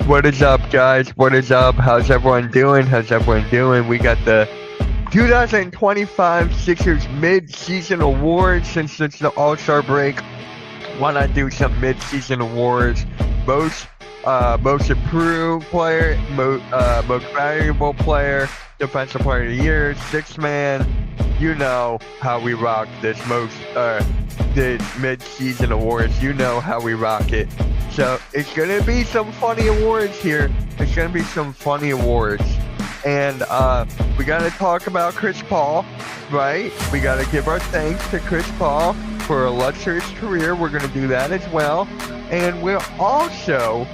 What is up, guys? What is up? How's everyone doing? How's everyone doing? We got the 2025 Sixers Mid-Season Awards. Since it's the All-Star break, why not do some mid-season awards? Most most improved player, most valuable player, defensive player of the year, six man. You know how we rock this mid-season awards. You know how we rock it. So it's gonna be some funny awards here. It's gonna be some funny awards, and we gotta talk about Chris Paul, right? We gotta give our thanks to Chris Paul for a illustrious career. We're going to do that as well. And we're also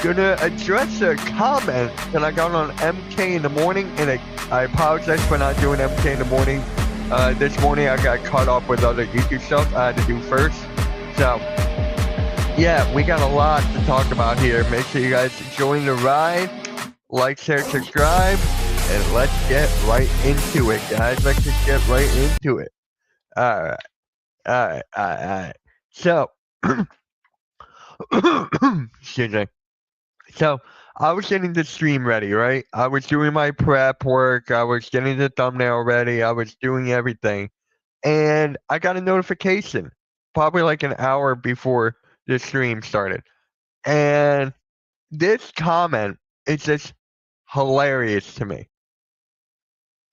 going to address a comment that I got on MK in the morning. And I apologize for not doing MK in the morning. This morning I got caught up with other YouTube stuff I had to do first. So, yeah, we got a lot to talk about here. Make sure you guys join the ride. Like, share, subscribe. And let's get right into it, guys. Let's just get right into it. Alright. Alright. So, excuse me. So, I was getting the stream ready, right? I was doing my prep work. I was getting the thumbnail ready. I was doing everything. And I got a notification, probably like an hour before the stream started. And this comment is just hilarious to me.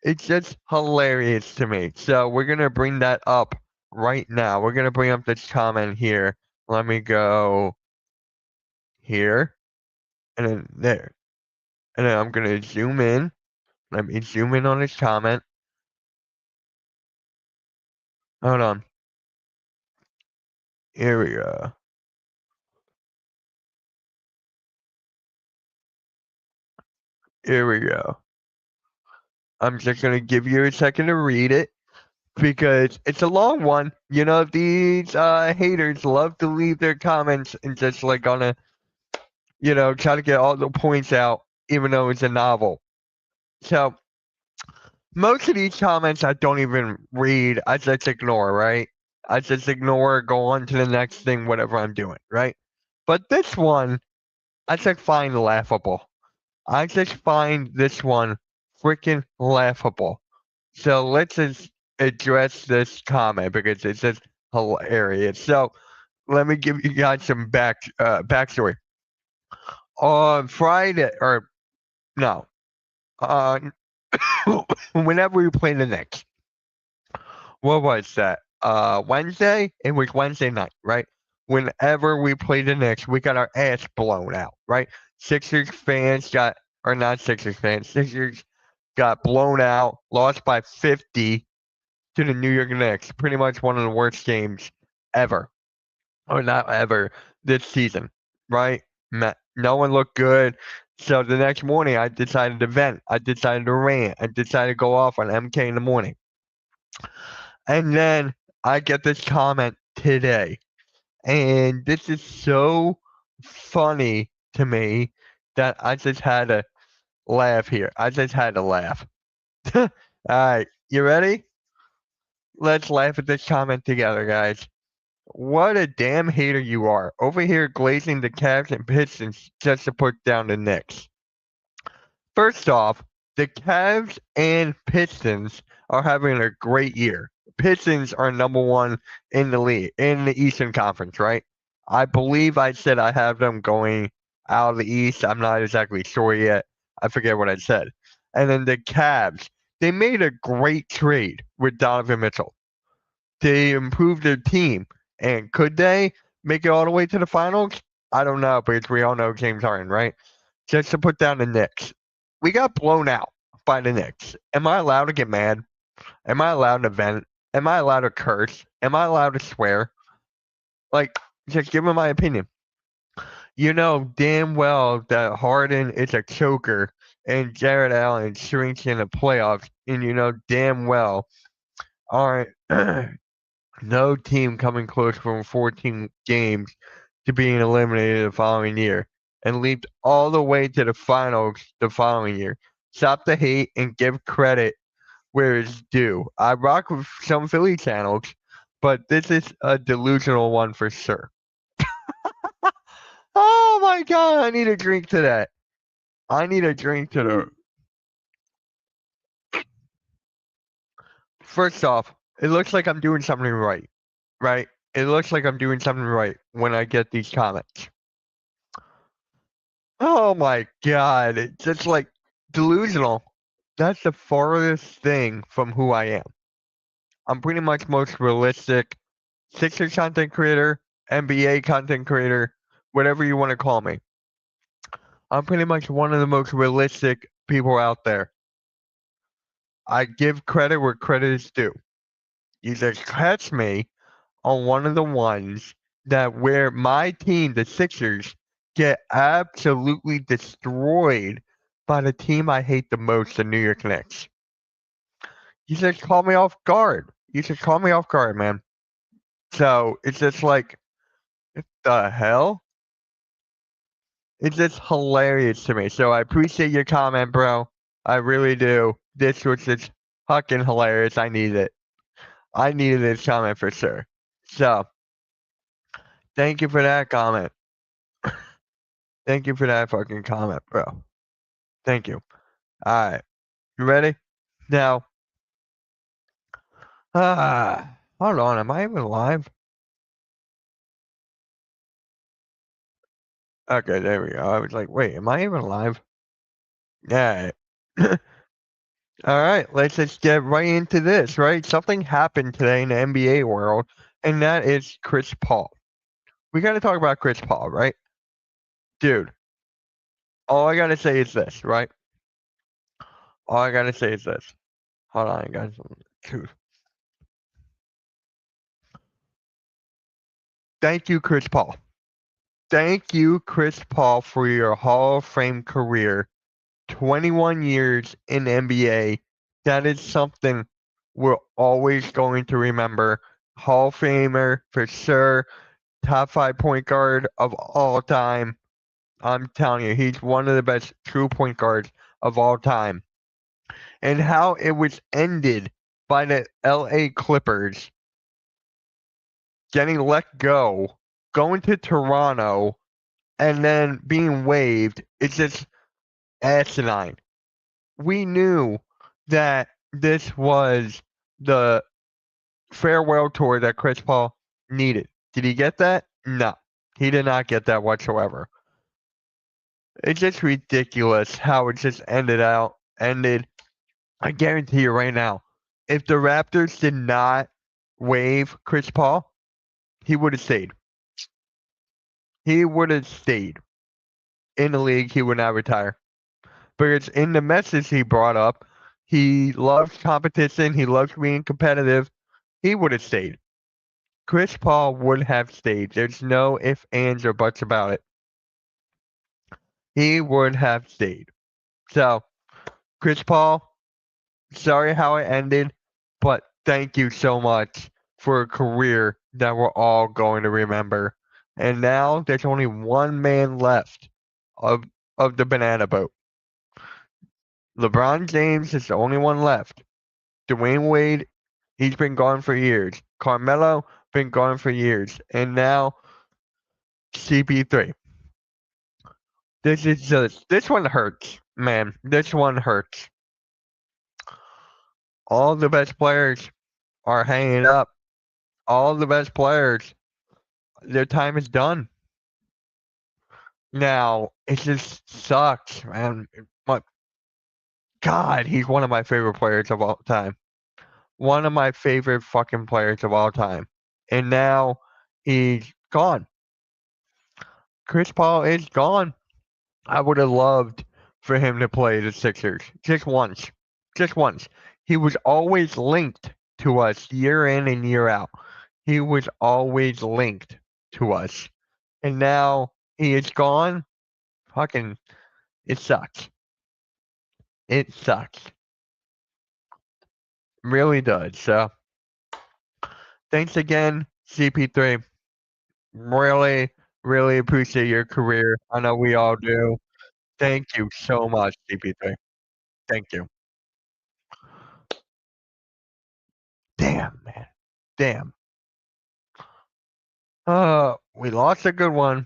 It's just hilarious to me. So, we're going to bring that up right now. We're going to bring up this comment here. Let me go here and then there. And then I'm going to zoom in. Let me zoom in on this comment. Hold on. Here we go. Here we go. I'm just going to give you a second to read it because it's a long one. You know, these haters love to leave their comments and just like on a, you know, try to get all the points out, even though it's a novel. So, most of these comments I don't even read. I just ignore, right? I just ignore, go on to the next thing, whatever I'm doing, right? But this one, I just find laughable. I just find this one freaking laughable. So let's just address this comment because it's just hilarious. So let me give you guys some backstory. On Friday, or no, on whenever we play the Knicks, what was that? Wednesday? It was Wednesday night, right? Whenever we played the Knicks, we got our ass blown out, right? Sixers fans got, or not Sixers fans, Sixers got blown out, lost by 50 to the New York Knicks. Pretty much one of the worst games ever, or not ever, this season, right? No one looked good. So the next morning, I decided to vent. I decided to rant. I decided to go off on MK in the morning. And then I get this comment today. And this is so funny to me that I just had to laugh here. I just had to laugh. All right, you ready? Let's laugh at this comment together, guys. What a damn hater you are. Over here glazing the Cavs and Pistons just to put down the Knicks. First off, the Cavs and Pistons are having a great year. Pistons are number one in the league, in the Eastern Conference, right? I believe I said I have them going out of the East. I'm not exactly sure yet. I forget what I said. And then the Cavs, they made a great trade with Donovan Mitchell. They improved their team. And could they make it all the way to the finals? I don't know, because we all know James Harden, right? Just to put down the Knicks. We got blown out by the Knicks. Am I allowed to get mad? Am I allowed to vent? Am I allowed to curse? Am I allowed to swear? Like, just give me my opinion. You know damn well that Harden is a choker and Jared Allen shrinks in the playoffs, and you know damn well aren't no team coming close from 14 games to being eliminated the following year and leaped all the way to the finals the following year. Stop the hate and give credit where it's due. I rock with some Philly channels, but this is a delusional one for sure. Oh my my God, I need a drink to that. I need a drink to the. First off, it looks like I'm doing something right. Right? It looks like I'm doing something right when I get these comments. Oh my God. It's just like delusional. That's the farthest thing from who I am. I'm pretty much most realistic Sixers content creator, NBA content creator, whatever you want to call me. I'm pretty much one of the most realistic people out there. I give credit where credit is due. You just catch me on one of the ones that where my team, the Sixers, get absolutely destroyed by the team I hate the most, the New York Knicks. You just caught me off guard. You just caught me off guard, man. So it's just like, what the hell? It's just hilarious to me. So I appreciate your comment, bro. I really do. This was just fucking hilarious. I need it. I needed this comment for sure. So thank you for that comment. Thank you for that fucking comment, bro. Thank you. All right. You ready? Now, hold on. Am I even live? Okay, there we go. I was like, wait, am I even live? Yeah. All right, let's just get right into this, right? Something happened today in the NBA world, and that is Chris Paul. We got to talk about Chris Paul, right? Dude, all I got to say is this, right? All I got to say is this. Hold on, guys. Dude. Thank you, Chris Paul. Thank you, Chris Paul, for your Hall of Fame career. 21 years in the NBA. That is something we're always going to remember. Hall of Famer for sure. Top 5 point guard of all time. I'm telling you, he's one of the best true point guards of all time. And how it was ended by the LA Clippers getting let go, going to Toronto, and then being waived, it's just asinine. We knew that this was the farewell tour that Chris Paul needed. Did he get that? No, he did not get that whatsoever. It's just ridiculous how it just ended. I guarantee you right now, if the Raptors did not waive Chris Paul, he would have stayed. He would have stayed in the league. He would not retire. Because in the message he brought up, he loves competition. He loves being competitive. He would have stayed. Chris Paul would have stayed. There's no ifs, ands, or buts about it. He would have stayed. So, Chris Paul, sorry how it ended, but thank you so much for a career that we're all going to remember. And now there's only one man left of of the banana boat. LeBron James is the only one left. Dwayne Wade, he's been gone for years. Carmelo, been gone for years. And now CP3. This one hurts, man. This one hurts. All the best players are hanging up. All the best players, their time is done. Now, it just sucks, man. But God, he's one of my favorite players of all time. One of my favorite fucking players of all time. And now he's gone. Chris Paul is gone. I would have loved for him to play the Sixers just once. Just once. He was always linked to us year in and year out. He was always linked to us. And now he is gone. Fucking, it sucks. It sucks. Really does. So, thanks again, CP3. Really, really appreciate your career. I know we all do. Thank you so much, CP3. Thank you. Damn, man. Damn. We lost a good one.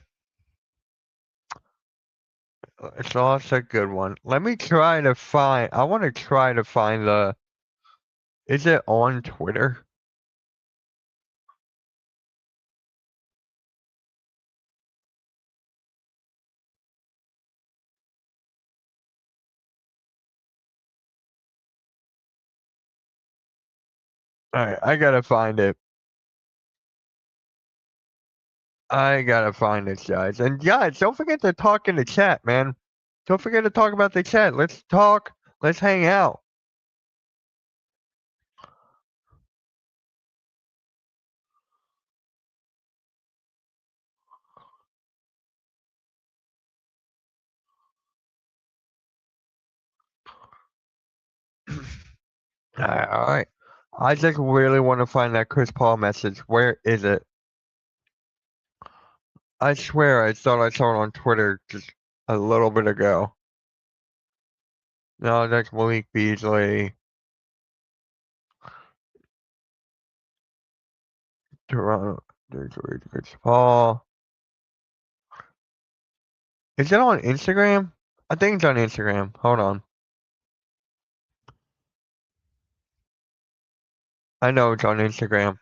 So that's a good one. Let me try to find. I want to try to find the. Is it on Twitter? All right, I gotta find it. I gotta find this, guys. And guys, don't forget to talk in the chat, man. Don't forget to talk about the chat. Let's talk. Let's hang out. All right. I just really want to find that Chris Paul message. Where is it? I swear I thought I saw it on Twitter just a little bit ago. No, that's Malik Beasley. Toronto. There's Chris Paul. Is it on Instagram? I think it's on Instagram. Hold on. I know it's on Instagram.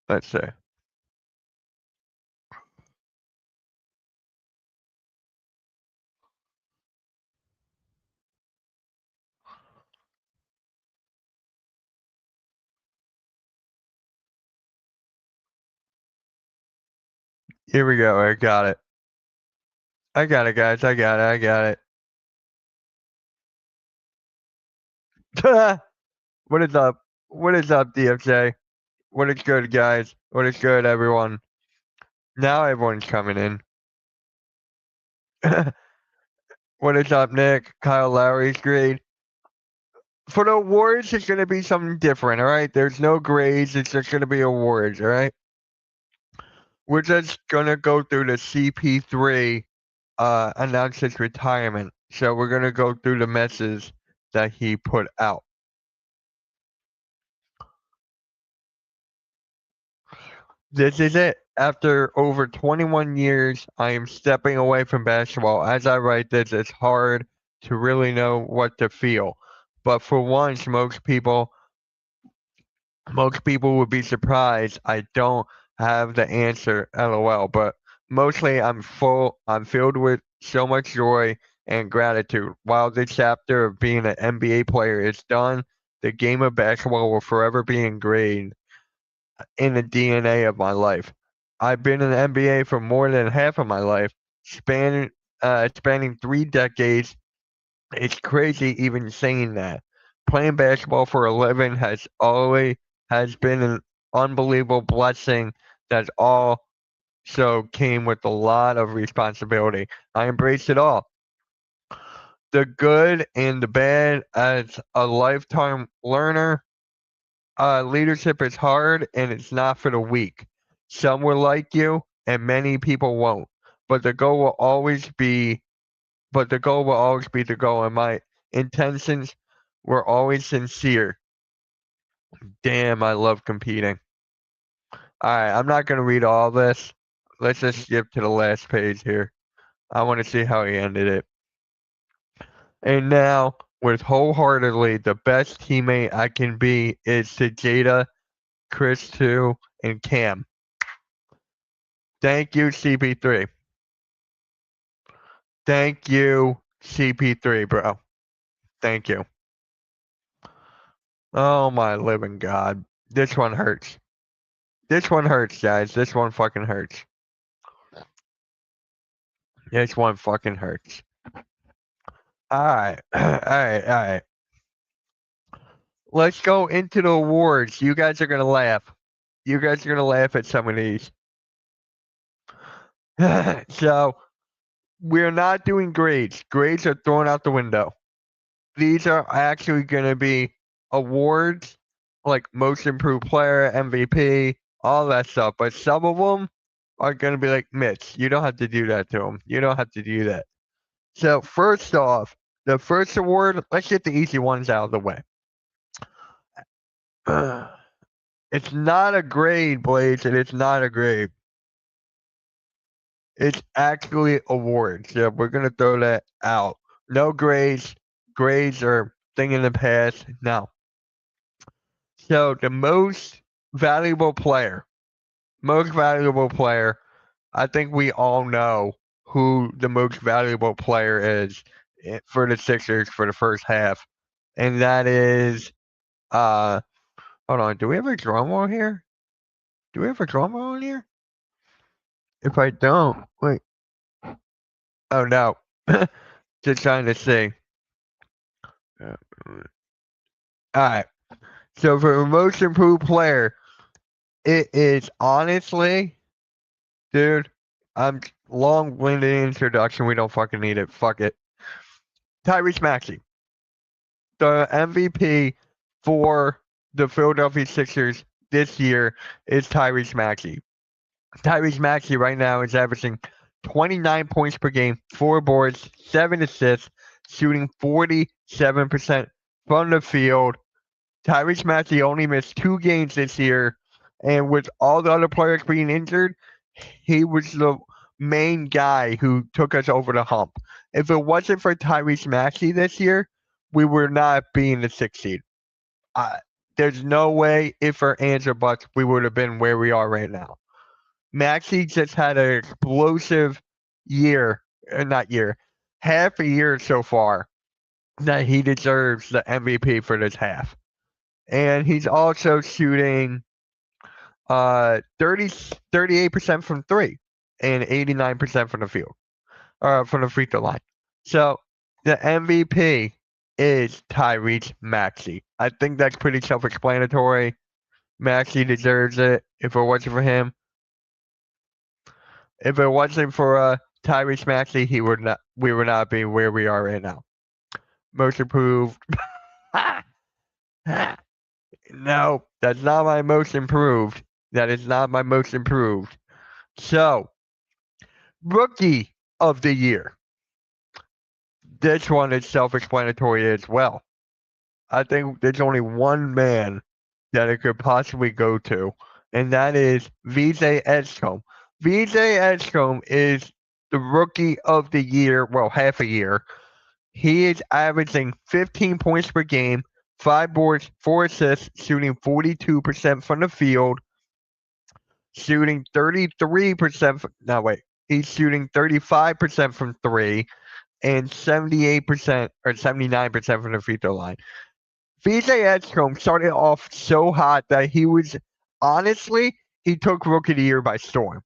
Let's see. Here we go. I got it. I got it, guys. I got it. I got it. What is up? What is up, DFJ? What is good, guys? What is good, everyone? Now everyone's coming in. What is up, Nick? Kyle Lowry's grade. For the awards, it's going to be something different, all right? There's no grades. It's just going to be awards, all right? We're just going to go through the CP3 announced his retirement. So we're going to go through the message that he put out. This is it. After over 21 years, I am stepping away from basketball. As I write this, it's hard to really know what to feel. But for once, most people would be surprised I don't have the answer, LOL. But mostly I'm filled with so much joy and gratitude. While this chapter of being an NBA player is done, the game of basketball will forever be ingrained in the DNA of my life. I've been in the NBA for more than half of my life, spanning 3 decades. It's crazy even saying that. Playing basketball for a living has been an unbelievable blessing that also came with a lot of responsibility. I embraced it all. The good and the bad as a lifetime learner. Leadership is hard and it's not for the weak. Some will like you and many people won't. But the goal will always be the goal, and my intentions were always sincere. Damn, I love competing. Alright, I'm not gonna read all this. Let's just skip to the last page here. I want to see how he ended it. And now, with wholeheartedly the best teammate I can be is to Jada, Chris 2, and Cam. Thank you, CP3. Thank you, CP3, bro. Thank you. Oh my living god. This one hurts. This one hurts, guys. This one fucking hurts. This one fucking hurts. Alright. Alright. Let's go into the awards. You guys are gonna laugh. You guys are gonna laugh at some of these. So, we're not doing grades. Grades are thrown out the window. These are actually gonna be awards like most improved player, MVP, all that stuff. But some of them are gonna be like Mitch. You don't have to do that to them. You don't have to do that. So first off, the first award. Let's get the easy ones out of the way. It's not a grade, Blaze, and it's not a grade. It's actually awards. Yeah, we're gonna throw that out. No grades. Grades are thing in the past. Now, so the most valuable player. Most valuable player. I think we all know who the most valuable player is for the Sixers for the first half, and that is hold on. Do we have a drum roll here? Do we have a drum roll in here? If I don't, wait. Oh no. Just trying to see. All right. So for most improved player, it is honestly, dude. I'm long-winded introduction. We don't fucking need it. Fuck it. Tyrese Maxey, the MVP for the Philadelphia Sixers this year is Tyrese Maxey. Tyrese Maxey right now is averaging 29 points per game, 4 boards, 7 assists, shooting 47% from the field. Tyrese Maxey only missed 2 games this year, and with all the other players being injured, he was the main guy who took us over the hump. If it wasn't for Tyrese Maxey this year, we would not being the 6th seed. Uh, there's no way, if or ands or buts, we would have been where we are right now. Maxey just had an explosive year, not year, half a year so far that he deserves the MVP for this half. And he's also shooting 38% from three and 89% from the field, from the free throw line. So the MVP is Tyrese Maxey. I think that's pretty self-explanatory. Maxey deserves it. If it wasn't for him, if it wasn't for Tyrese Maxey, we would not be where we are right now. Most improved. No, that's not my most improved. That is not my most improved. So, rookie of the year. This one is self-explanatory as well. I think there's only one man that it could possibly go to, and that is VJ Edgecombe. VJ Edgecombe is the rookie of the year, well, half a year. He is averaging 15 points per game, 5 boards, 4 assists, shooting 42% from the field, shooting 33%. No, wait. He's shooting 35% from 3 and 78% or 79% from the free throw line. VJ Edgecombe started off so hot that he was honestly, he took Rookie of the Year by storm.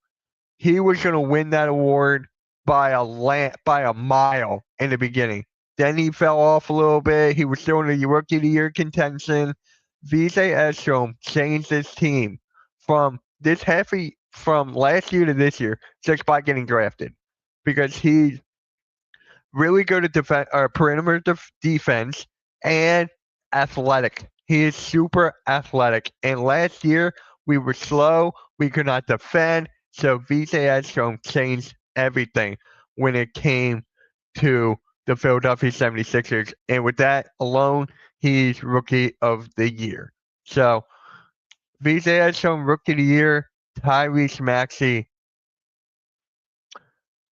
He was going to win that award by a mile in the beginning. Then he fell off a little bit. He was still in the Rookie of the Year contention. VJ Edgecombe changed his team from from last year to this year just by getting drafted, because he's really good at perimeter defense and athletic. He is super athletic. And last year we were slow. We could not defend. So VJ Edgecombe changed everything when it came to the Philadelphia 76ers. And with that alone, he's Rookie of the Year. So VJ Edgecombe, Rookie of the Year. Tyrese Maxey.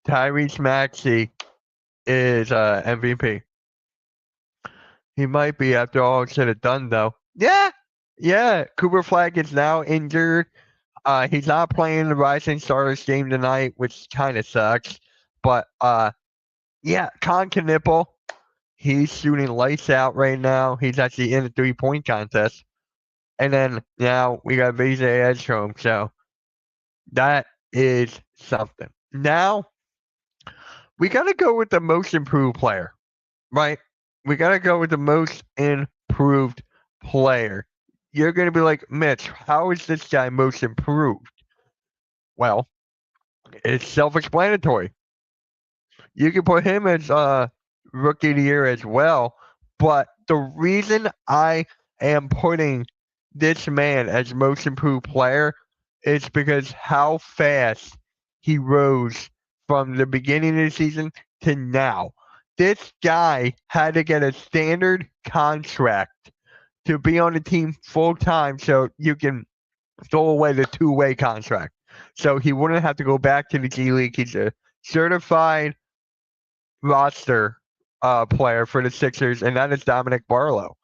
Tyrese Maxey is MVP. He might be after all said and done, though. Yeah, yeah. Cooper Flag is now injured. He's not playing the Rising Stars game tonight, which kind of sucks. But yeah, Con Knipple, he's shooting lights out right now. He's actually in the 3-point contest. And then now we got VJ Edgecombe, so that is something. Now we gotta go with the most improved player, right? We gotta go with the most improved player. You're gonna be like, Mitch, how is this guy most improved? Well, it's self-explanatory. You can put him as rookie of the year as well, but the reason I am putting this man as most improved player is because how fast he rose from the beginning of the season to now. This guy had to get a standard contract to be on the team full time so you can stole away the two-way contract. So he wouldn't have to go back to the G League. He's a certified roster player for the Sixers, and that is Dominic Barlow.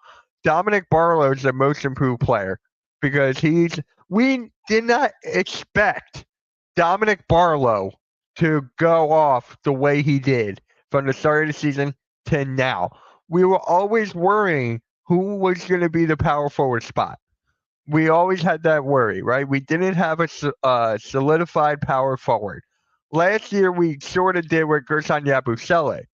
Dominic Barlow is the most improved player because we did not expect Dominic Barlow to go off the way he did from the start of the season to now. We were always worrying who was going to be the power forward spot. We always had that worry, right? We didn't have a solidified power forward. Last year, we sort of did with Gerson Yabusele.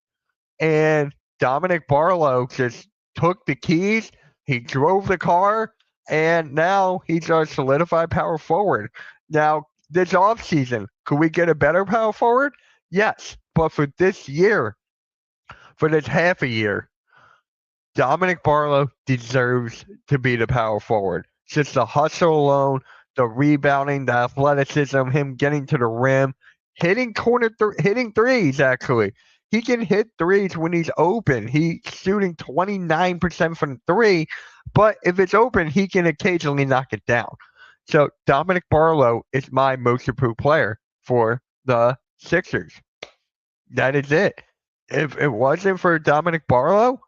And Dominic Barlow just took the keys, he drove the car, and now he's our solidified power forward. Now, this offseason, could we get a better power forward? Yes. But for this year, for this half a year, Dominic Barlow deserves to be the power forward. Just the hustle alone, the rebounding, the athleticism, him getting to the rim, hitting hitting threes. Actually, he can hit threes when he's open. He's shooting 29% from three, but if it's open, he can occasionally knock it down. So Dominic Barlow is my most improved player for the Sixers. That is it. If it wasn't for Dominic Barlow,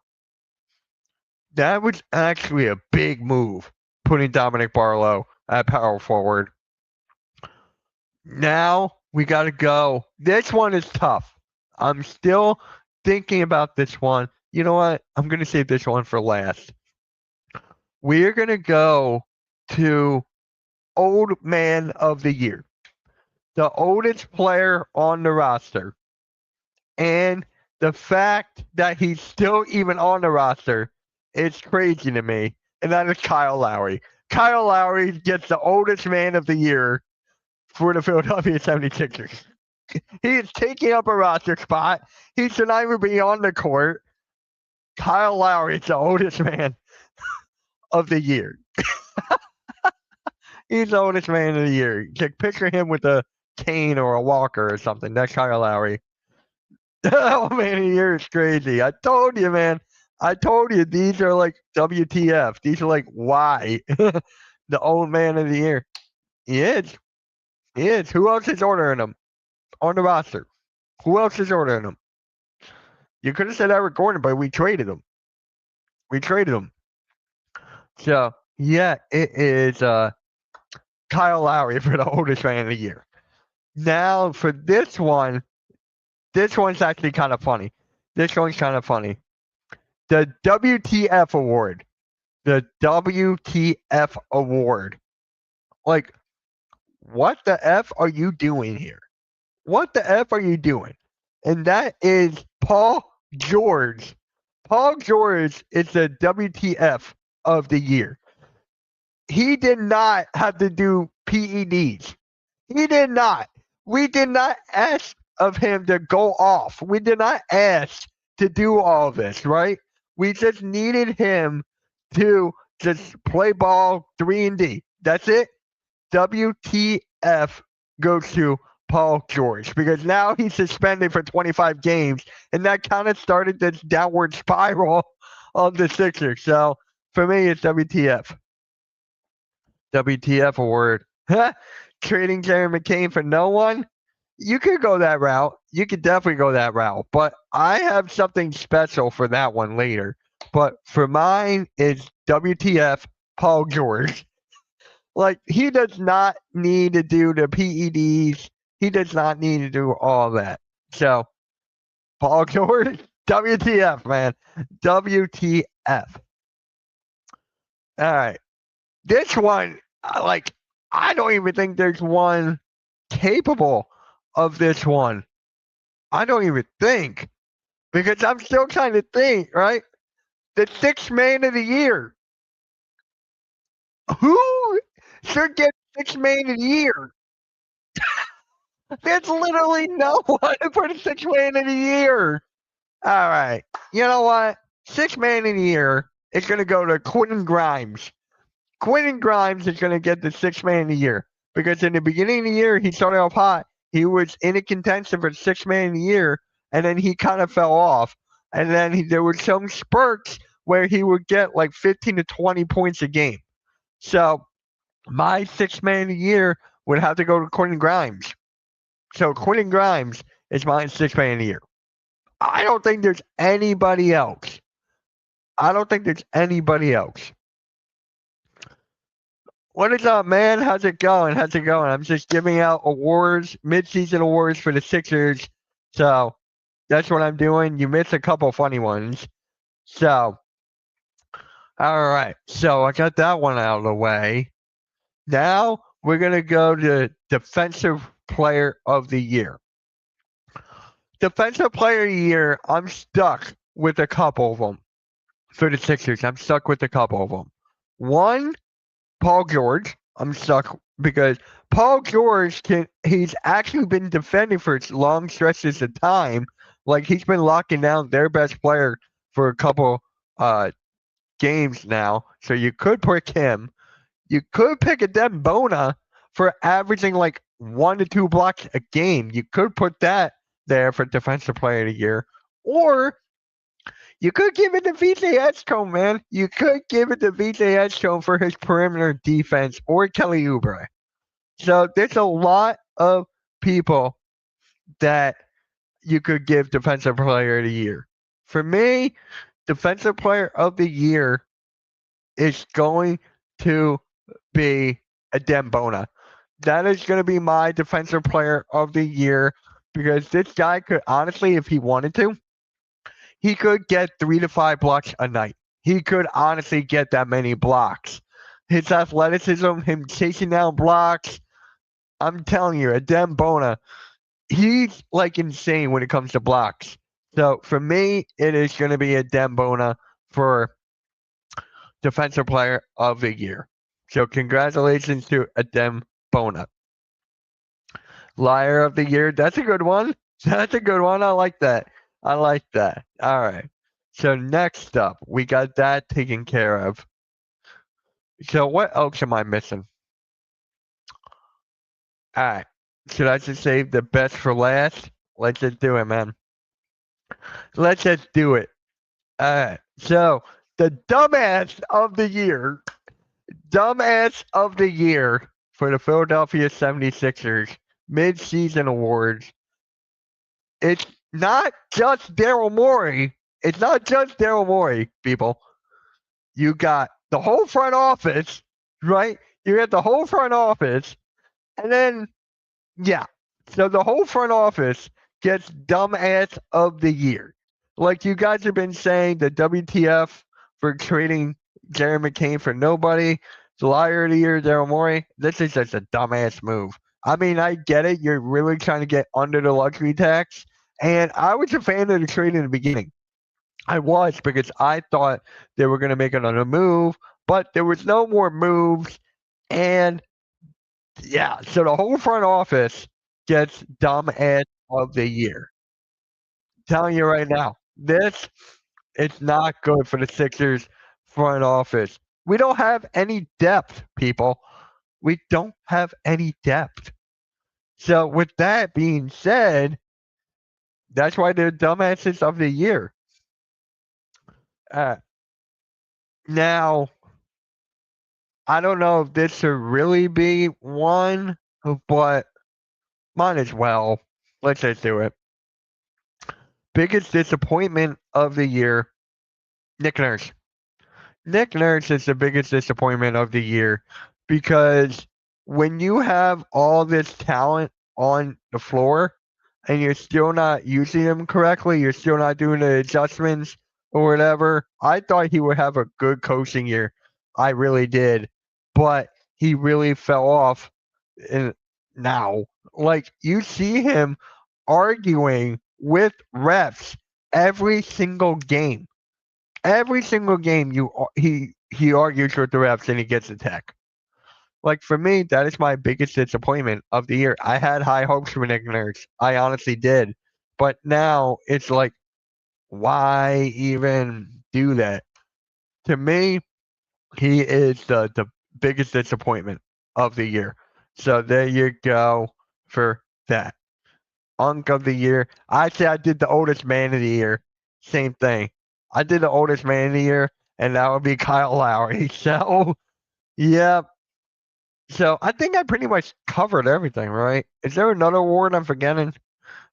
that was actually a big move, putting Dominic Barlow at power forward. Now we got to go. This one is tough. I'm still thinking about this one. You know what? I'm going to save this one for last. We're going to go to Old Man of the Year, the oldest player on the roster. And the fact that he's still even on the roster is crazy to me, and that is Kyle Lowry. Kyle Lowry gets the oldest man of the year for the Philadelphia 76ers. He is taking up a roster spot. He should not even be on the court. Kyle Lowry is the oldest man of the year. He's the oldest man of the year. Picture him with a cane or a walker or something. That's Kyle Lowry. Oh man, a year is crazy. I told you, man. I told you these are like WTF. These are like why the old man of the year. He is. He is. Who else is ordering them on the roster? Who else is ordering them? You could have said Eric Gordon, but we traded him. We traded him. So yeah, it is Kyle Lowry for the oldest man of the year. Now for this one's actually kind of funny. This one's kind of funny. The WTF award. The WTF award. Like, what the F are you doing here? What the F are you doing? And that is Paul George. Paul George is the WTF of the year. He did not have to do PEDs. He did not. We did not ask of him to go off. We did not ask to do all this, right? We just needed him to just play ball 3-and-D. That's it. WTF goes to Paul George because now he's suspended for 25 games, and that kind of started this downward spiral of the Sixers. So for me, it's WTF. WTF award. Trading Jerry McCain for no one? You could go that route. You could definitely go that route. But I have something special for that one later. But for mine, it's WTF Paul George. Like, he does not need to do the PEDs. He does not need to do all that. So, Paul George, WTF, man. WTF. All right. This one, I don't even think there's one capable of this one. I don't even think. Because I'm still trying to think, right? The sixth man of the year. Who should get sixth man of the year? There's literally no one for the sixth man of the year. All right. You know what? Sixth man of the year is going to go to Quentin Grimes. Quentin Grimes is going to get the sixth man of the year because in the beginning of the year, he started off hot. He was in a contention for sixth man of the year, and then he kind of fell off. And then there were some spurts where he would get like 15 to 20 points a game. So My sixth man of the year would have to go to Quentin Grimes. So Quentin Grimes is my sixth man of the year. I don't think there's anybody else. I don't think there's anybody else. What is up, man? How's it going? How's it going? I'm just giving out awards, mid-season awards for the Sixers. So that's what I'm doing. You missed a couple funny ones. So, all right. So I got that one out of the way. Now we're going to go to Defensive Player of the Year. Defensive Player of the Year, I'm stuck with a couple of them for the Sixers. I'm stuck with a couple of them. One, Paul George. I'm stuck because Paul George he's actually been defending for long stretches of time. Like he's been locking down their best player for a couple games now. So you could pick him. You could pick a Dembona for averaging like 1 to 2 blocks a game. You could put that there for Defensive Player of the Year. Or you could give it to VJ Edgecombe, man. You could give it to VJ Edgecombe for his perimeter defense or Kelly Oubre. So there's a lot of people that you could give Defensive Player of the Year. For me, Defensive Player of the Year is going to be a Dembona. That is going to be my Defensive Player of the Year because this guy could honestly, if he wanted to, he could get 3 to 5 blocks a night. He could honestly get that many blocks. His athleticism, him chasing down blocks, I'm telling you, a Dembona, he's like insane when it comes to blocks. So for me, it is going to be a Dembona for Defensive Player of the Year. So congratulations to a Dembona. Liar of the Year, that's a good one. That's a good one. I like that. I like that. All right. So next up, we got that taken care of. So what else am I missing? All right. Should I just save the best for last? Let's just do it, man. Let's just do it. All right. So the dumbass of the year, dumbass of the year for the Philadelphia 76ers mid-season awards. It's not just Daryl Morey. It's not just Daryl Morey, people. You got the whole front office, right? You got the whole front office, and then yeah. So the whole front office gets dumbass of the year. Like you guys have been saying, the WTF for trading Jerry McCain for nobody. The liar of the year, Daryl Morey. This is just a dumbass move. I mean, I get it. You're really trying to get under the luxury tax. And I was a fan of the trade in the beginning. I was because I thought they were going to make another move, but there was no more moves. And yeah, so the whole front office gets dumbass of the year. Telling you right now, this it's not good for the Sixers front office. We don't have any depth, people. We don't have any depth. So with that being said, that's why they're dumbasses of the year. Uh, now, I don't know if this should really be one, but might as well. Let's just do it. Biggest disappointment of the year, Nick Nurse. Nick Nurse is the biggest disappointment of the year because when you have all this talent on the floor and you're still not using them correctly, you're still not doing the adjustments or whatever. I thought he would have a good coaching year. I really did. But he really fell off now. Like you see him arguing with refs every single game. Every single game, he argues with the refs and he gets a tech. Like for me, that is my biggest disappointment of the year. I had high hopes for Nick Nurse. I honestly did, but now it's like, why even do that? To me, he is the biggest disappointment of the year. So there you go for that. Unk of the year. I say I did the oldest man of the year. Same thing. I did the oldest man of the year, and that would be Kyle Lowry. So, yep. So I think I pretty much covered everything, right? Is there another award I'm forgetting?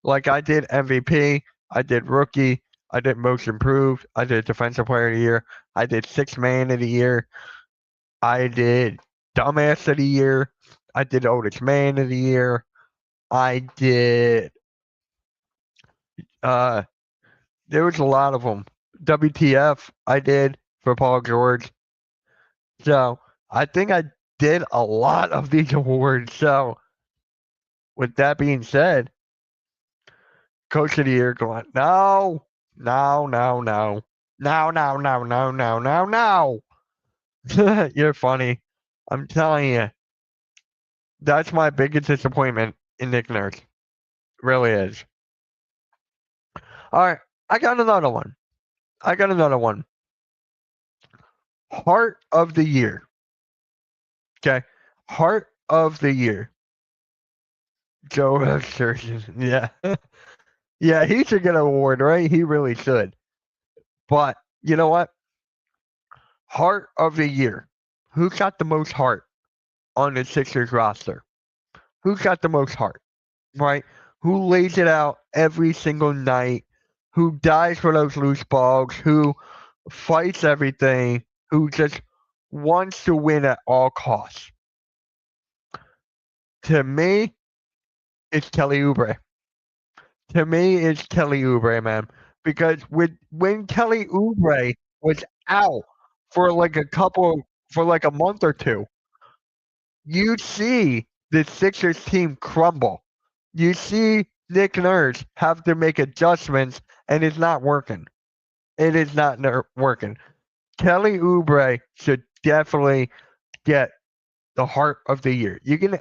Like I did MVP, I did rookie, I did most improved, I did defensive player of the year, I did sixth man of the year, I did dumbass of the year, I did oldest man of the year, I did uh there was a lot of them. WTF I did for Paul George. So I think I did a lot of these awards. So with that being said, Coach of the Year going, no, no, no, no. No, no, no, no, no, no, no. You're funny. I'm telling you, that's my biggest disappointment in Nick Nurse. Really is. All right, I got another one. I got another one. Heart of the Year. Okay. Heart of the Year. Joe Surgeon. Yeah. Yeah, he should get an award, right? He really should. But you know what? Heart of the Year. Who got the most heart on the Sixers roster? Who got the most heart? Right? Who lays it out every single night? Who dies for those loose balls? Who fights everything? Who just wants to win at all costs? To me, it's Kelly Oubre. To me, it's Kelly Oubre, man. Because when Kelly Oubre was out for like for like a month or two, you see the Sixers team crumble. You see Nick Nurse have to make adjustments, and it's not working. It is not working. Kelly Oubre should definitely get the heart of the year. You can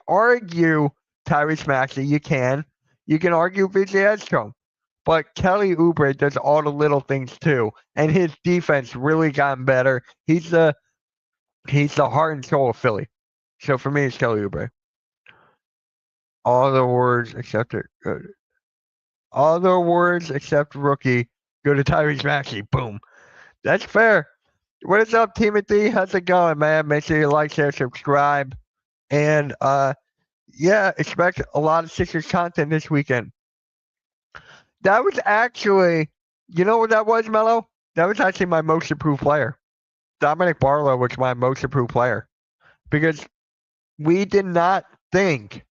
argue Tyrese Maxey. You can argue VJ Edstrom, but Kelly Oubre does all the little things too, and his defense really gotten better. He's the heart and soul of Philly. So for me, it's Kelly Oubre. All the awards except all the awards except rookie go to Tyrese Maxey. Boom. That's fair. What is up, Timothy? How's it going, man? Make sure you like, share, subscribe, and yeah, expect a lot of Sixers content this weekend. That was actually, you know what that was, Mello? That was actually my most improved player. Dominic Barlow was my most improved player because we did not think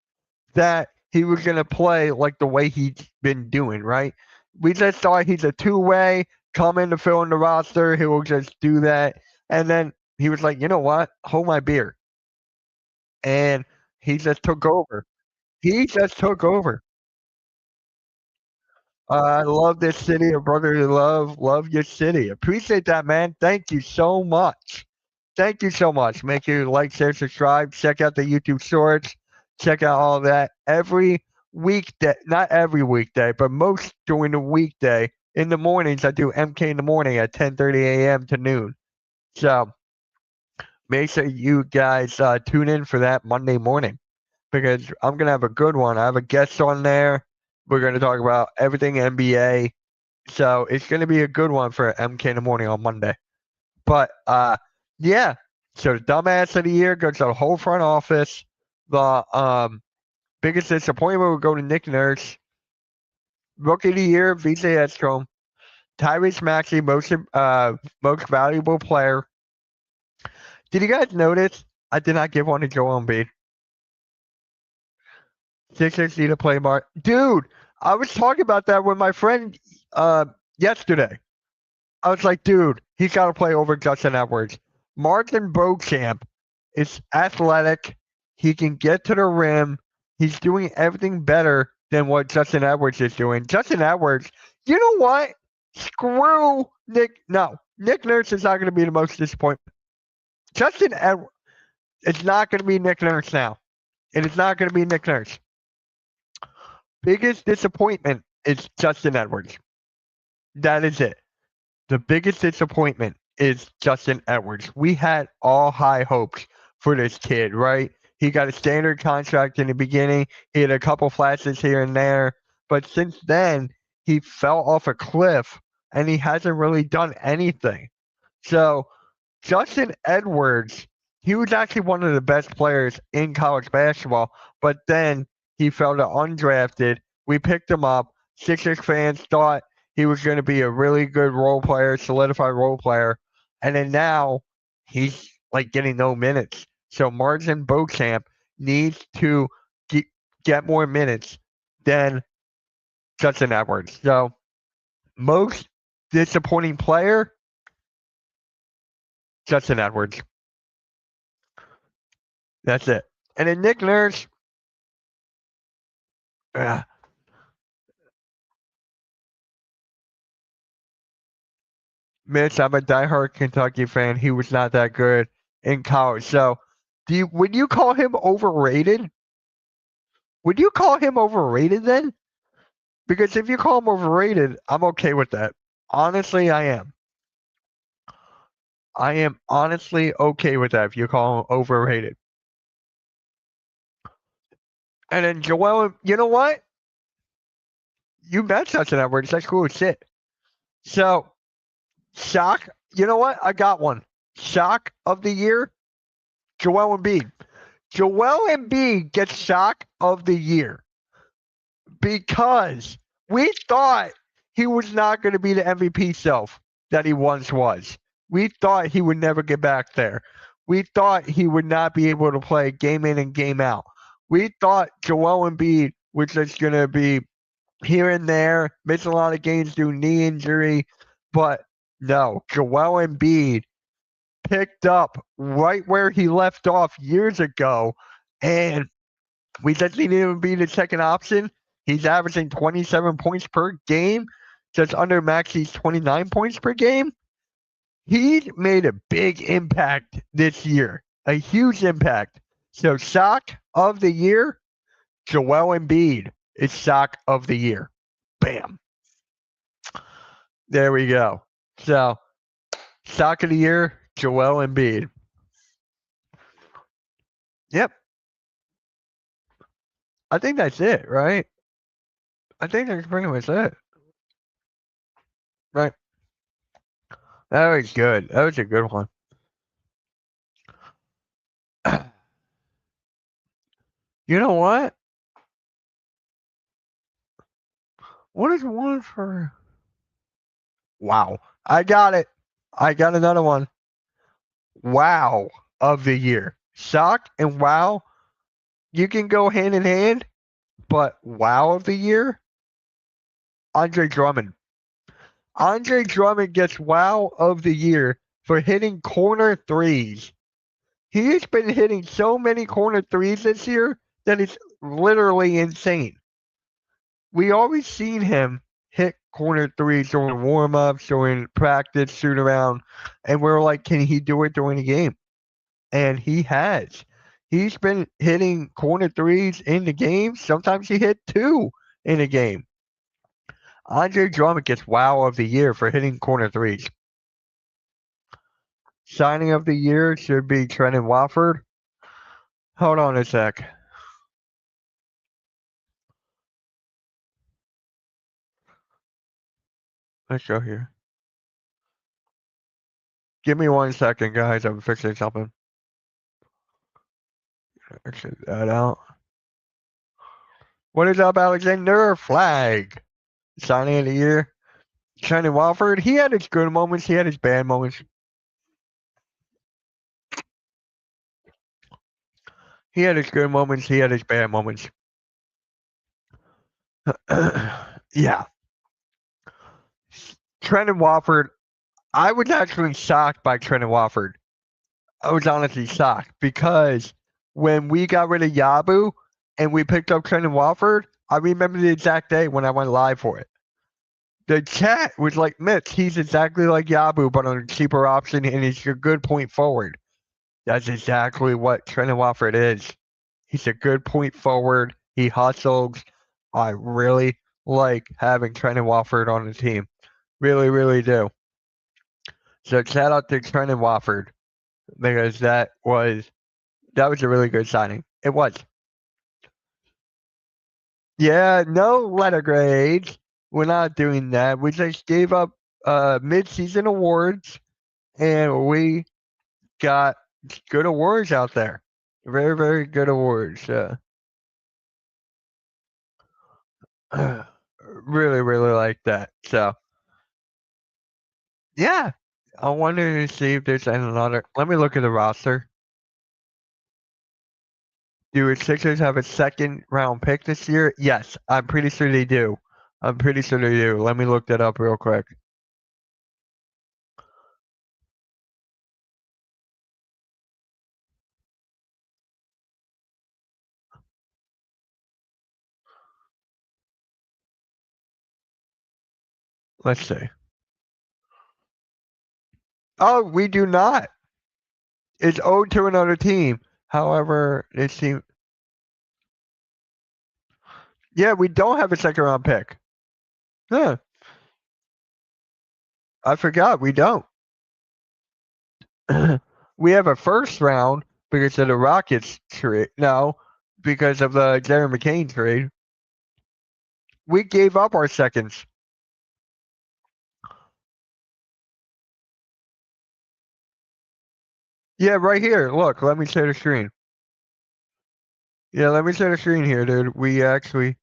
that he was going to play like the way he's been doing, right? We just thought he's a two-way, come in to fill in the roster, he will just do that. And then he was like, you know what? Hold my beer. And he just took over. He just took over. I love this city, a brotherly love. Love your city. Appreciate that, man. Thank you so much. Thank you so much. Make sure you like, share, subscribe. Check out the YouTube shorts. Check out all that every weekday. Not every weekday, but most during the weekday. In the mornings, I do MK in the morning at 10:30 a.m. to noon. So make sure you guys tune in for that Monday morning because I'm gonna have a good one. I have a guest on there. We're gonna talk about everything NBA. So it's gonna be a good one for MK in the morning on Monday. But yeah. So the dumbass of the year goes to the whole front office. The biggest disappointment will go to Nick Nurse. Rookie of the year, VJ Edstrom. Tyrese Maxey, most valuable player. Did you guys notice I did not give one to Joel Embiid? Sixers need to play more. Dude, I was talking about that with my friend yesterday. I was like, dude, he's got to play over Justin Edwards. Martin Beauchamp is athletic. He can get to the rim. He's doing everything better than what Justin Edwards is doing. Justin Edwards, you know what? Screw Nick. No, Nick Nurse is not going to be the most disappointment. Justin Edwards, it's not going to be Nick Nurse now. It is not going to be Nick Nurse. Biggest disappointment is Justin Edwards. That is it. The biggest disappointment is Justin Edwards. We had all high hopes for this kid, right? He got a standard contract in the beginning. He had a couple flashes here and there. But since then, he fell off a cliff and he hasn't really done anything. So, Justin Edwards he was actually one of the best players in college basketball, but then he fell to undrafted. We picked him up. Sixers fans thought he was going to be a really good role player, solidified role player, and then now he's like getting no minutes. So Martin Beauchamp needs to get more minutes than Justin Edwards. So most disappointing player, Justin Edwards. That's it. And then Nick Nurse, Mitch, I'm a diehard Kentucky fan. He was not that good in college. So, would you call him overrated? Would you call him overrated then? Because if you call him overrated, I'm okay with that. Honestly, I am. I am honestly okay with that if you call him overrated. And then Joel, you know what? You met Justin Edwards. That's cool as shit. So, shock. You know what? I got one. Shock of the year, Joel Embiid. Joel Embiid gets shock of the year because we thought he was not going to be the MVP self that he once was. We thought he would never get back there. We thought he would not be able to play game in and game out. We thought Joel Embiid was just going to be here and there, miss a lot of games due to knee injury, but no, Joel Embiid picked up right where he left off years ago, and we just need him to be the second option. He's averaging 27 points per game, just under Maxi's 29 points per game. He made a big impact this year, a huge impact. So shock of the year, Joel Embiid is shock of the year. Bam. There we go. So shock of the year, Joel Embiid. Yep. I think that's it, right? I think that's pretty much it. Right. That was good. That was a good one. You know what? What is one for? Wow. I got it. I got another one. Wow of the year. Shock and wow, you can go hand in hand, but wow of the year, Andre Drummond. Andre Drummond gets wow of the year for hitting corner threes. He has been hitting so many corner threes this year that it's literally insane. We always seen him hit corner threes during warm-ups, during practice, shoot around, and we're like, can he do it during the game? And he has. He's been hitting corner threes in the game. Sometimes he hit two in a game. Andre Drummond gets wow of the year for hitting corner threes. Signing of the year should be Trendon Watford. Hold on a sec. Let's go here. Give me 1 second, guys. I'm fixing something. Exit that out. What is up, Alexander? Flag. Signing of the year. Trendon Watford. He had his good moments. He had his bad moments. He had his good moments. He had his bad moments. Yeah. Trendon Watford. I was actually shocked by Trendon Watford. I was honestly shocked because when we got rid of Yabu and we picked up Trendon Watford, I remember the exact day when I went live for it. The chat was like, Mitch, he's exactly like Yabu, but on a cheaper option, and he's a good point forward. That's exactly what Trendon Watford is. He's a good point forward. He hustles. I really like having Trendon Watford on the team. Really, really do. So shout out to Trendon Watford because that was a really good signing. It was. Yeah, no letter grades. We're not doing that. We just gave up midseason awards and we got Good awards out there. Very, very good awards. Really, really like that. So, yeah. I wanted to see if there's another. Let me look at the roster. Do the Sixers have a second round pick this year? Yes, I'm pretty sure they do. I'm pretty sure they do. Let me look that up real quick. Let's see. Oh, we do not. It's owed to another team. However, it seems. Yeah, we don't have a second round pick. Huh. I forgot. We don't. We have a first round because of the Rockets trade. No, because of the Jerry McCain trade. We gave up our seconds. Yeah, right here. Look, let me share the screen. Yeah, let me share the screen here, dude. We actually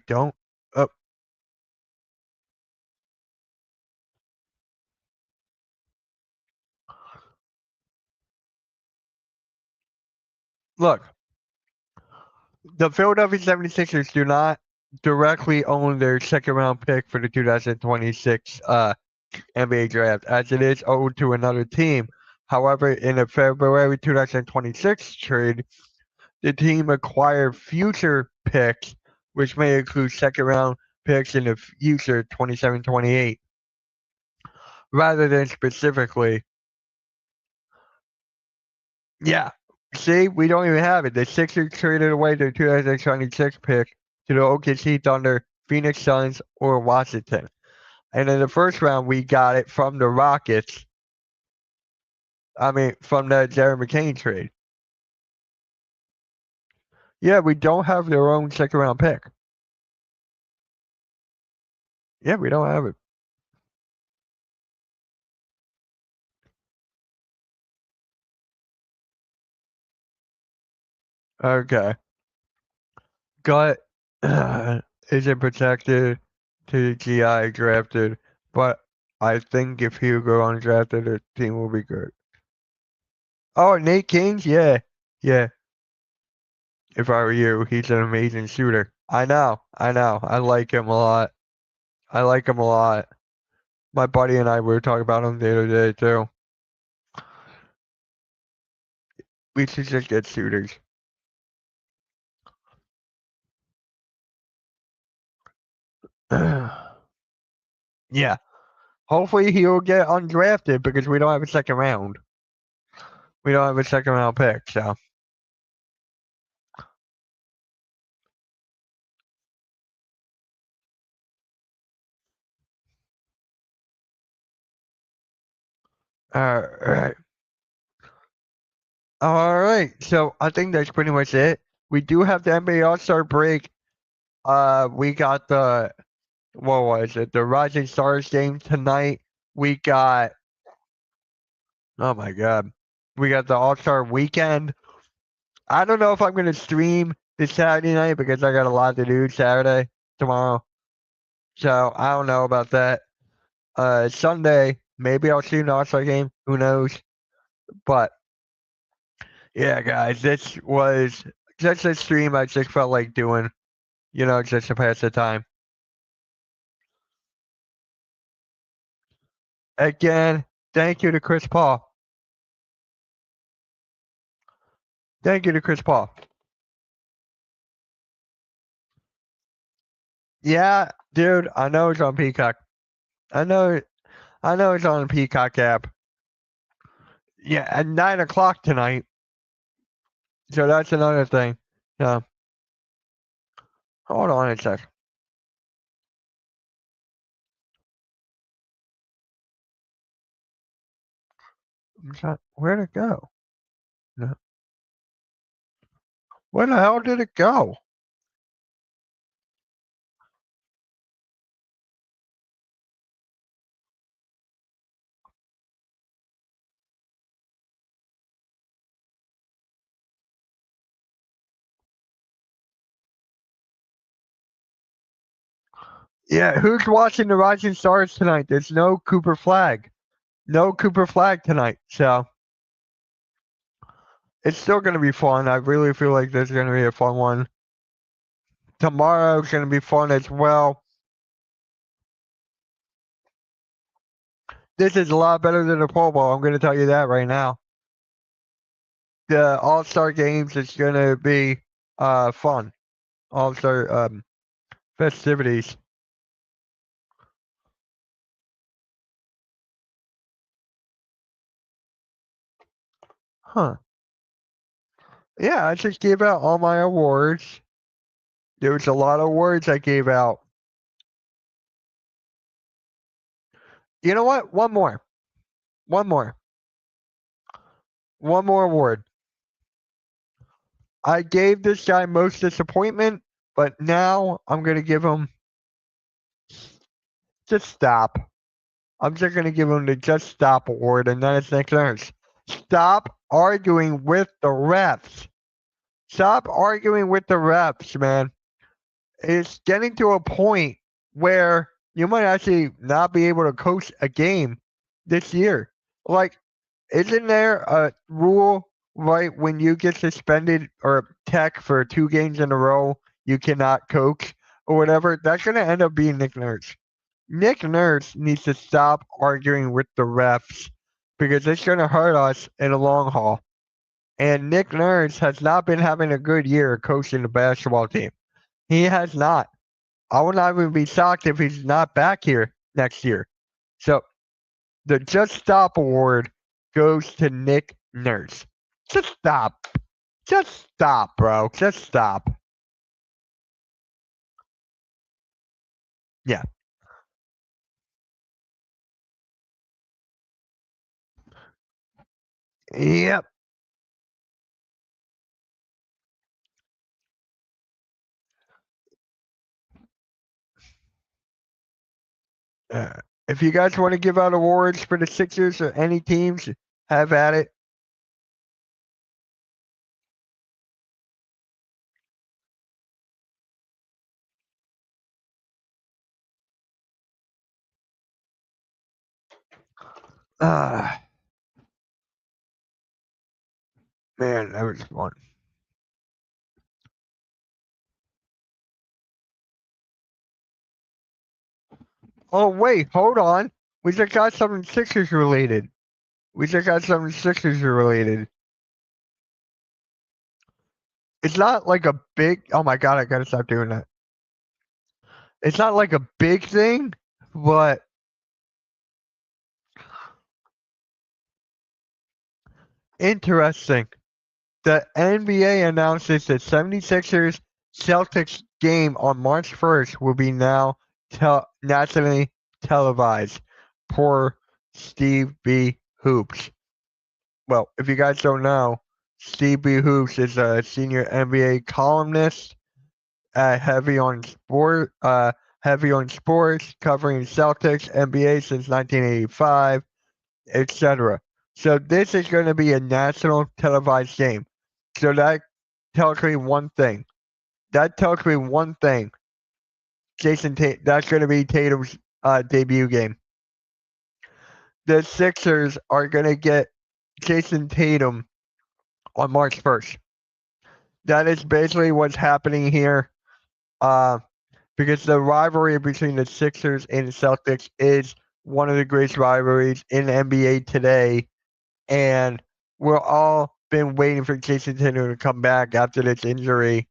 don't. Oh, look, the Philadelphia 76ers do not directly own their second round pick for the 2026 NBA draft, as it is owed to another team. However, in a February 2026 trade, the team acquired future picks, which may include second round picks in the future 27, 28, rather than specifically. Yeah. See, we don't even have it. The Sixers traded away their 2026 pick to the OKC Thunder, Phoenix Suns, or Washington. And in the first round, we got it from the Rockets. I mean, from the Jerry McCain trade. Yeah, we don't have their own second round pick. Yeah, we don't have it. Okay. Gut isn't protected to GI drafted, but I think if he go undrafted, the team will be good. Oh, Nate Kings? Yeah. Yeah. If I were you, he's an amazing shooter. I know. I know. I like him a lot. I like him a lot. My buddy and I were talking about him the other day, too. We should just get shooters. Yeah. Hopefully he'll get undrafted because we don't have a second round. We don't have a second round pick, so. All right. All right. So I think that's pretty much it. We do have the NBA All-Star break. We got the what was it? The Rising Stars game tonight. We got oh my god. We got the All-Star weekend. I don't know if I'm gonna stream this Saturday night because I got a lot to do Saturday tomorrow. So I don't know about that. Sunday, maybe I'll stream the All-Star game. Who knows? But yeah, guys, this was just a stream I just felt like doing, just to pass the time. Again, thank you to Chris Paul. Thank you to Chris Paul. Yeah, dude, I know it's on Peacock. I know I know it's on the Peacock app. Yeah, at 9 o'clock tonight. So that's another thing. Yeah. Hold on a sec. Where'd it go? No. Where the hell did it go? Yeah, who's watching the Rising Stars tonight? There's no Cooper Flag. No Cooper Flag tonight. So it's still going to be fun. I really feel like there's going to be a fun one. Tomorrow's going to be fun as well. This is a lot better than the Pro Bowl. I'm going to tell you that right now. The All-Star games is going to be fun. All-Star festivities. Huh. Yeah, I just gave out all my awards. There was a lot of awards I gave out. You know what? One more. One more. One more award. I gave this guy most disappointment, but now I'm going to give him just stop. I'm just going to give him the Just Stop award, and then it's Nick Nurse. Stop arguing with the refs. Stop arguing with the refs, man. It's getting to a point where you might actually not be able to coach a game this year. Like, isn't there a rule, right, when you get suspended or tech for 2 games in a row, you cannot coach or whatever? That's going to end up being Nick Nurse. Nick Nurse needs to stop arguing with the refs because it's going to hurt us in the long haul. And Nick Nurse has not been having a good year coaching the basketball team. He has not. I would not even be shocked if he's not back here next year. So the Just Stop award goes to Nick Nurse. Just stop. Just stop, bro. Just stop. Yeah. Yep. If you guys want to give out awards for the Sixers or any teams, have at it. Ah, man, that was fun. Oh, wait, hold on. We just got something Sixers related. We just got something Sixers related. It's not like a big. Oh my god, I gotta stop doing that. It's not like a big thing, but interesting. The NBA announces that 76ers Celtics game on March 1st will be now nationally televised. Poor Steve B. Hoops. Well, if you guys don't know, Steve B. Hoops is a senior NBA columnist, heavy on sports, covering Celtics, NBA since 1985, etc. So this is going to be a national televised game. So that tells me one thing. That tells me one thing. That's going to be Tatum's debut game. The Sixers are going to get Jason Tatum on March 1st. That is basically what's happening here. Because the rivalry between the Sixers and the Celtics is one of the greatest rivalries in the NBA today. And we're all been waiting for Jason Tatum to come back after this injury.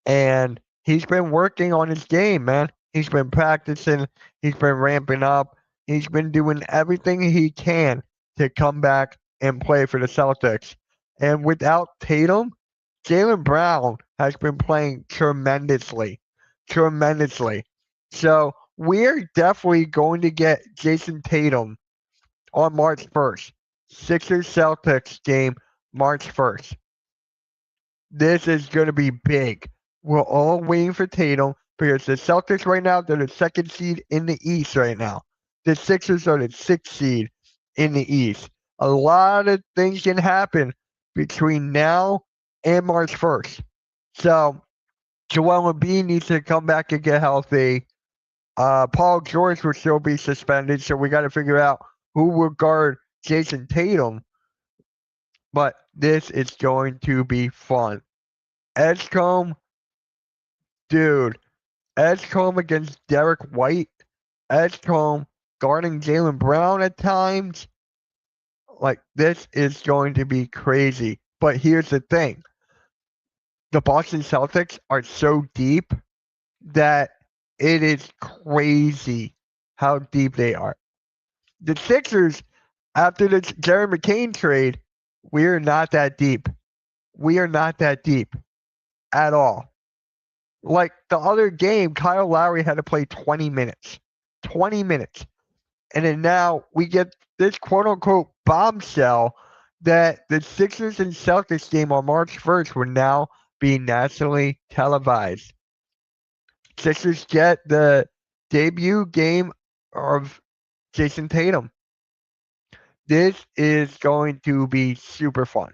And he's been working on his game, man. He's been practicing, he's been ramping up, he's been doing everything he can to come back and play for the Celtics. And without Tatum, Jaylen Brown has been playing tremendously. Tremendously. So we're definitely going to get Jason Tatum on March 1st. Sixers Celtics game, March 1st. This is going to be big. We're all waiting for Tatum because the Celtics right now, they're the 2nd seed in the East right now. The Sixers are the 6th seed in the East. A lot of things can happen between now and March 1st. So Joel Embiid needs to come back and get healthy. Paul George will still be suspended, so we got to figure out who will guard Jason Tatum. But this is going to be fun. Edgecombe, dude. Edgecombe against Derek White. Edgecombe guarding Jaylen Brown at times. Like, this is going to be crazy. But here's the thing. The Boston Celtics are so deep that it is crazy how deep they are. The Sixers, after the Jerry McCain trade, we're not that deep. We are not that deep at all. Like the other game, Kyle Lowry had to play 20 minutes. 20 minutes. And then now we get this quote unquote bombshell that the Sixers and Celtics game on March 1st will now be nationally televised. Sixers get the debut game of Jason Tatum. This is going to be super fun.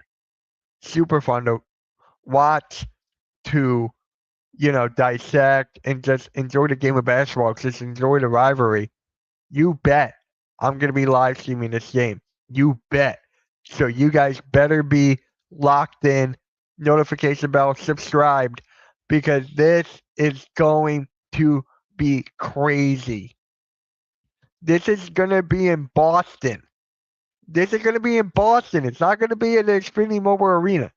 Super fun to watch, to, dissect and just enjoy the game of basketball. Just enjoy the rivalry. You bet I'm going to be live streaming this game. You bet. So you guys better be locked in, notification bell, subscribed, because this is going to be crazy. This is going to be in Boston. This is going to be in Boston. It's not going to be in the Xfinity Mobile Arena.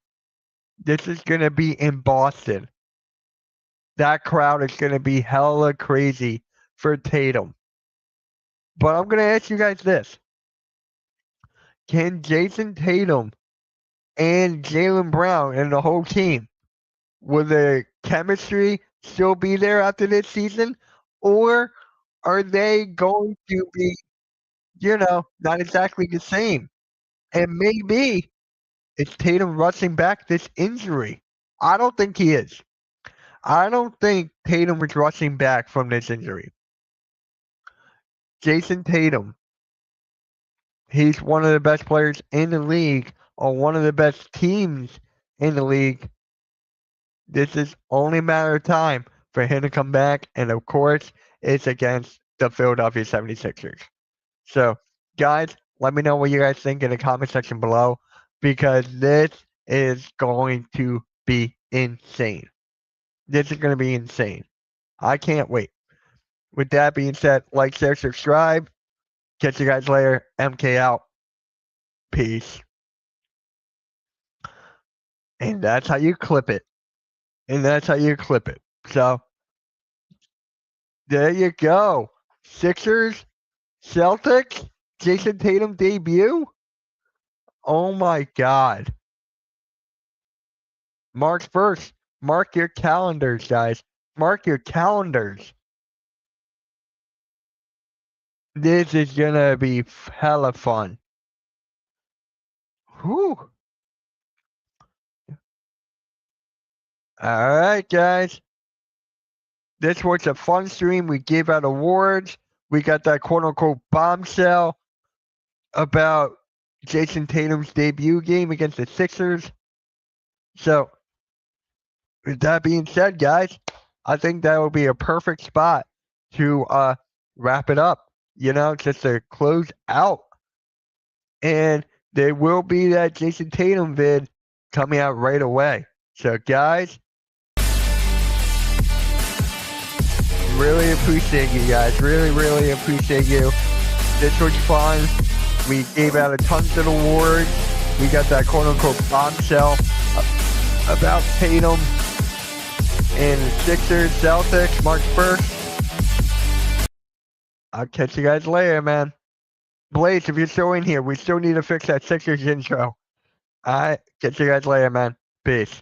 This is going to be in Boston. That crowd is going to be hella crazy for Tatum. But I'm going to ask you guys this. Can Jason Tatum and Jaylen Brown and the whole team, will the chemistry still be there after this season? Or are they going to be, not exactly the same? And maybe it's Tatum rushing back this injury. I don't think he is. I don't think Tatum is rushing back from this injury. Jason Tatum, he's one of the best players in the league on one of the best teams in the league. This is only a matter of time for him to come back. And of course, it's against the Philadelphia 76ers. So, guys, let me know what you guys think in the comment section below, because this is going to be insane. This is going to be insane. I can't wait. With that being said, like, share, subscribe. Catch you guys later. MK out. Peace. And that's how you clip it. So, there you go. Sixers, Celtics, Jason Tatum debut. Oh my God. March 1st. Mark your calendars, guys. Mark your calendars. This is gonna be hella fun. Whew. Alright, guys. This was a fun stream. We gave out awards. We got that quote-unquote bombshell about Jason Tatum's debut game against the Sixers. So, with that being said, guys, I think that will be a perfect spot to wrap it up, just to close out. And there will be that Jason Tatum vid coming out right away. So, guys, really appreciate you guys. Really, really appreciate you. This was fun. We gave out a tons of awards. We got that quote-unquote bombshell about Tatum and the Sixers, Celtics, March 1st. I'll catch you guys later, man. Blaze, if you're still in here, we still need to fix that Sixers intro. Alright, catch you guys later, man. Peace.